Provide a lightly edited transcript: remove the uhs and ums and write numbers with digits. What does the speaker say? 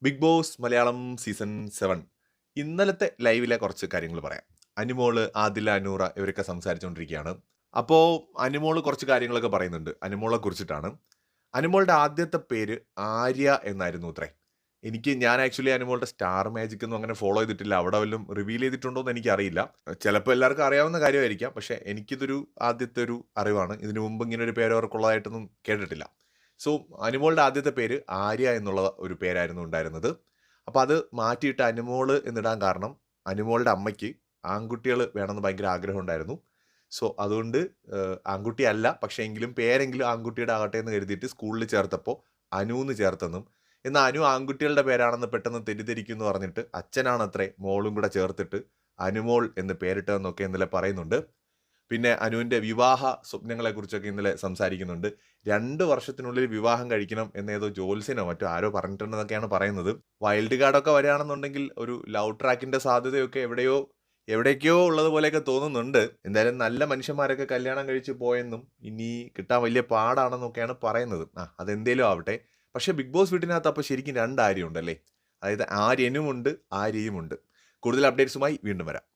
Big boss Malayalam season 7 ഇന്നലത്തെ ലൈവിലെ കുറച്ച് കാര്യങ്ങൾ പറയാം. അനുമോള്, ആദില, അനൂറ ഇവരൊക്കെ സംസാരിച്ചുകൊണ്ടിരിക്കുകയാണ്. അപ്പോൾ അനുമോള് കുറച്ച് കാര്യങ്ങളൊക്കെ പറയുന്നുണ്ട്. അനുമോളെ കുറിച്ചിട്ടാണ്. അനുമോളുടെ ആദ്യത്തെ പേര് ആര്യ എന്നായിരുന്നു അത്രേ. ഞാൻ ആക്ച്വലി അനുമോളുടെ സ്റ്റാർ മാജിക് ഒന്നും അങ്ങനെ ഫോളോ ചെയ്തിട്ടില്ല. അവിടെ വല്ലതും റിവീൽ ചെയ്തിട്ടുണ്ടോ എന്ന് എനിക്കറിയില്ല. ചിലപ്പോൾ എല്ലാവർക്കും അറിയാവുന്ന കാര്യമായിരിക്കാം. പക്ഷേ എനിക്കിതൊരു ആദ്യത്തെ ഒരു അറിവാണ്. ഇതിനു മുമ്പ് ഇങ്ങനെ ഒരു പേര് അവർക്കുള്ളതായിട്ടൊന്നും കേട്ടിട്ടില്ല. സോ അനുമോളുടെ ആദ്യത്തെ പേര് ആര്യ എന്നുള്ള ഒരു പേരായിരുന്നു ഉണ്ടായിരുന്നത്. അപ്പോൾ അത് മാറ്റിയിട്ട് അനുമോള് എന്നിടാൻ കാരണം അനുമോളുടെ അമ്മയ്ക്ക് ആൺകുട്ടികൾ വേണമെന്ന് ഭയങ്കര ആഗ്രഹം ഉണ്ടായിരുന്നു. സോ അതുകൊണ്ട് ആൺകുട്ടിയല്ല, പക്ഷേ എങ്കിലും പേരെങ്കിലും ആൺകുട്ടിയുടെ ആകട്ടെ എന്ന് കരുതിയിട്ട് സ്കൂളിൽ ചേർത്തപ്പോൾ അനു എന്ന് ചേർത്തെന്നും, എന്നാൽ അനു ആൺകുട്ടികളുടെ പേരാണെന്ന് പെട്ടെന്ന് തെറ്റിദ്ധരിക്കും എന്ന് പറഞ്ഞിട്ട് അച്ഛനാണത്രേ മോളും കൂടെ ചേർത്തിട്ട് അനുമോൾ എന്ന് പേരിട്ടതെന്നൊക്കെ ഇന്നലെ പറയുന്നുണ്ട്. പിന്നെ അനുവിൻ്റെ വിവാഹ സ്വപ്നങ്ങളെക്കുറിച്ചൊക്കെ ഇന്നലെ സംസാരിക്കുന്നുണ്ട്. 2 വർഷത്തിനുള്ളിൽ വിവാഹം കഴിക്കണം എന്നേതോ ജ്യോത്സ്യനോ മറ്റോ ആരോ പറഞ്ഞിട്ടുണ്ടെന്നൊക്കെയാണ് പറയുന്നത്. വൈൽഡ് കാർഡൊക്കെ വരികയാണെന്നുണ്ടെങ്കിൽ ഒരു ലവ് ട്രാക്കിന്റെ സാധ്യതയൊക്കെ എവിടേക്കോ ഉള്ളതുപോലെയൊക്കെ തോന്നുന്നുണ്ട്. എന്തായാലും നല്ല മനുഷ്യന്മാരൊക്കെ കല്യാണം കഴിച്ച് പോയെന്നും ഇനി കിട്ടാൻ വലിയ പാടാണെന്നൊക്കെയാണ് പറയുന്നത്. അതെന്തേലും ആവട്ടെ. പക്ഷേ ബിഗ് ബോസ് വീട്ടിനകത്ത് അപ്പോൾ ശരിക്കും 2 ആര്യയുണ്ടല്ലേ. അതായത് ആര്യനുമുണ്ട്, ആര്യയുമുണ്ട്. കൂടുതൽ അപ്ഡേറ്റ്സുമായി വീണ്ടും വരാം.